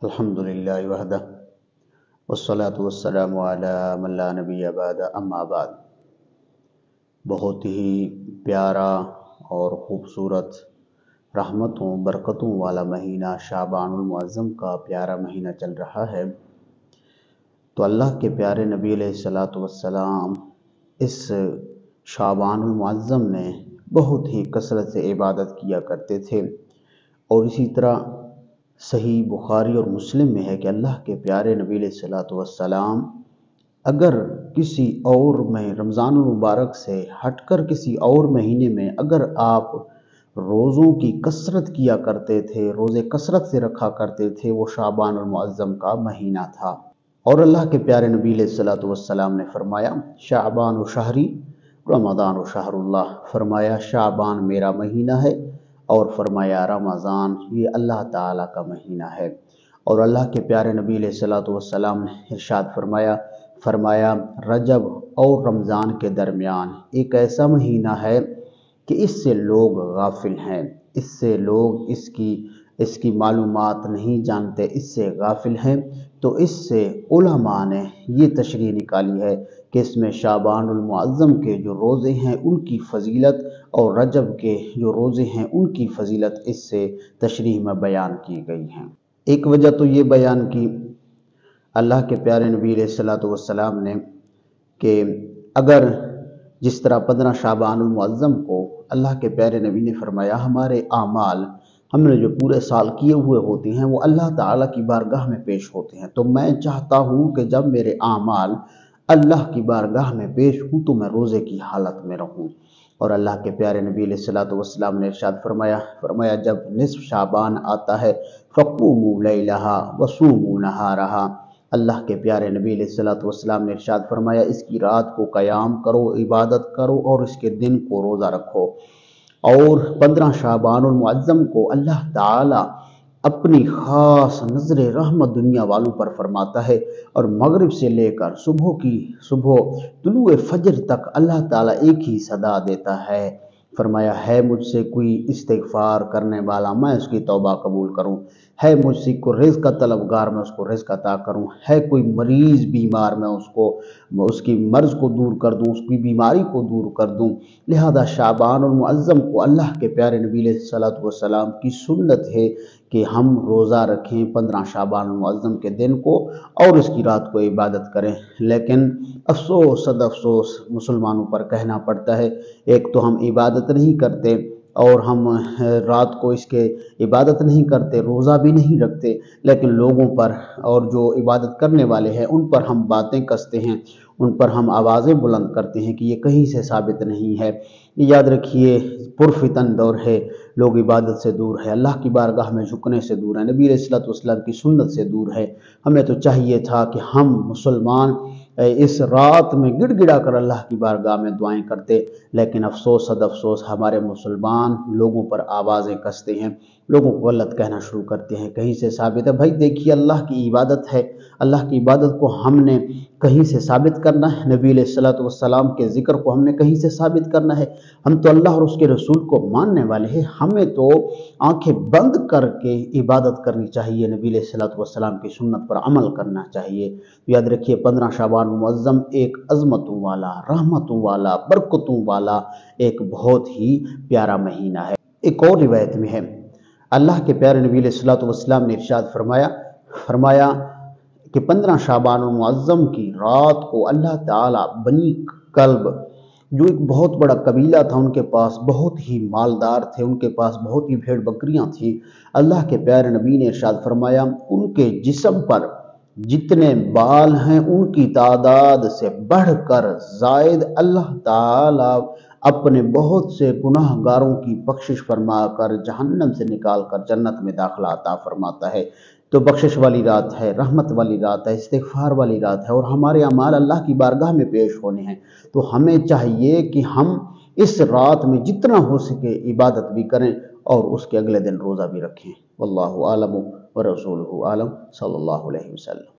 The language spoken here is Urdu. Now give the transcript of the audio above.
الحمدللہ وحدہ والصلاة والسلام علی من لا نبی بعد اما بعد۔ بہت ہی پیارا اور خوبصورت رحمتوں برکتوں والا مہینہ شعبان المعظم کا پیارا مہینہ چل رہا ہے، تو اللہ کے پیارے نبی علیہ الصلاۃ والسلام اس شعبان المعظم میں بہت ہی کثرت سے عبادت کیا کرتے تھے، اور اسی طرح صحیح بخاری اور مسلم میں ہے کہ اللہ کے پیارے نبی علیہ الصلاۃ والسلام اگر کسی اور میں رمضان المبارک سے ہٹ کر کسی اور مہینے میں اگر آپ روزوں کی کثرت کیا کرتے تھے، روزے کثرت سے رکھا کرتے تھے، وہ شعبان المعظم کا مہینہ تھا۔ اور اللہ کے پیارے نبی علیہ الصلاۃ والسلام نے فرمایا شعبان و شہری رمضان و شہر اللہ، فرمایا شعبان میرا مہینہ ہے اور فرمایا رمضان یہ اللہ تعالیٰ کا مہینہ ہے۔ اور اللہ کے پیارے نبی علیہ الصلاۃ والسلام نے ارشاد فرمایا رجب اور رمضان کے درمیان ایک ایسا مہینہ ہے کہ اس سے لوگ غافل ہیں، اس سے لوگ اس کی معلومات نہیں جانتے، اس سے غافل ہیں۔ تو اس سے علماء نے یہ تشریح نکالی ہے کہ اس میں شعبان المعظم کے جو روزے ہیں ان کی فضیلت اور رجب کے جو روزے ہیں ان کی فضیلت اس سے تشریح میں بیان کی گئی ہیں۔ ایک وجہ تو یہ بیان کی اللہ کے پیارے نبی علیہ الصلاۃ والسلام نے کہ اگر جس طرح 15 شعبان المعظم کو اللہ کے پیارے نبی نے فرمایا ہمارے اعمال ہم نے جو پورے سال کیے ہوئے ہوتے ہیں وہ اللہ تعالیٰ کی بارگاہ میں پیش ہوتے ہیں، تو میں چاہتا ہوں کہ جب میرے اعمال اللہ کی بارگاہ میں پیش ہوں تو میں روزے کی حالت میں رہوں۔ اور اللہ کے پیارے نبی علیہ الصلاۃ والسلام نے ارشاد فرمایا جب نصف شعبان آتا ہے فقوموا لیلہا وصوموا نہارہا، اللہ کے پیارے نبی علیہ الصلاۃ والسلام نے ارشاد فرمایا اس کی رات کو قیام کرو، عبادت کرو، اور اس کے دن کو روزہ رکھو۔ اور 15 شعبان المعظم کو اللہ تعالی اپنی خاص نظر رحمت دنیا والوں پر فرماتا ہے، اور مغرب سے لے کر صبح طلوع فجر تک اللہ تعالیٰ ایک ہی صدا دیتا ہے، فرمایا ہے مجھ سے کوئی استغفار کرنے والا میں اس کی توبہ قبول کروں، ہے مجھ سے کوئی رزق کا طلبگار میں اس کو رزق عطا کروں، ہے کوئی مریض بیمار میں اس کی مرض کو دور کر دوں، اس کی بیماری کو دور کر دوں۔ لہذا شعبان المعظم کو اللہ کے پیارے نبی علیہ الصلاۃ والسلام کی سنت ہے کہ ہم روزہ رکھیں 15 شعبان المعظم کے دن کو اور اس کی رات کو عبادت کریں۔ لیکن افسوس صد افسوس مسلمانوں پر کہنا پڑتا ہے، ایک تو ہم عبادت نہیں کرتے اور ہم رات کو اس کے عبادت نہیں کرتے، روزہ بھی نہیں رکھتے، لیکن لوگوں پر اور جو عبادت کرنے والے ہیں ان پر ہم باتیں کستے ہیں، ان پر ہم آوازیں بلند کرتے ہیں کہ یہ کہیں سے ثابت نہیں ہے۔ یاد رکھیے پرفتن دور ہے، لوگ عبادت سے دور ہے، اللہ کی بارگاہ میں جھکنے سے دور ہے، نبی علیہ الصلوۃ والسلام کی سنت سے دور ہے۔ ہمیں تو چاہیے تھا کہ ہم مسلمان اس رات میں گڑ گڑا کر اللہ کی بارگاہ میں دعائیں کرتے، لیکن افسوس صد افسوس ہمارے مسلمان لوگوں پر آوازیں کستے ہیں، لوگوں کو غلط کہنا شروع کرتے ہیں، کہیں سے ثابت ہے۔ بھائی دیکھیے اللہ کی عبادت ہے، اللہ کی عبادت کو ہم نے کہیں سے ثابت کرنا ہے، نبی علیہ الصلوۃ والسلام کے ذکر کو ہم نے کہیں سے ثابت کرنا ہے؟ ہم تو اللہ اور اس کے رسول کو ماننے والے ہیں، ہمیں تو آنکھیں بند کر کے عبادت کرنی چاہیے، نبی علیہ الصلوۃ والسلام کی سنت پر عمل کرنا چاہیے۔ یاد رکھیے 15 شعبان المعظم ایک عظمتوں والا، رحمتوں والا، برکتوں والا ایک بہت ہی پیارا مہینہ ہے۔ ایک اور روایت میں ہے اللہ کے پیارے نبی علیہ الصلوۃ والسلام نے ارشاد فرمایا کہ 15 شعبان المعظم کی رات کو اللہ تعالیٰ بنی کلب جو ایک بہت بڑا قبیلہ تھا، ان کے پاس بہت ہی مالدار تھے، ان کے پاس بہت ہی بھیڑ بکریاں تھیں، اللہ کے پیارے نبی نے ارشاد فرمایا ان کے جسم پر جتنے بال ہیں ان کی تعداد سے بڑھ کر زائد اللہ تعالیٰ اپنے بہت سے گناہ گاروں کی بخشش فرما کر جہنم سے نکال کر جنت میں داخلہ عطا فرماتا ہے۔ تو بخشش والی رات ہے، رحمت والی رات ہے، استغفار والی رات ہے، اور ہمارے اعمال اللہ کی بارگاہ میں پیش ہونے ہیں، تو ہمیں چاہیے کہ ہم اس رات میں جتنا ہو سکے عبادت بھی کریں اور اس کے اگلے دن روزہ بھی رکھیں۔ واللہ اعلم ورسولہ اعلم، صلی اللہ علیہ وسلم۔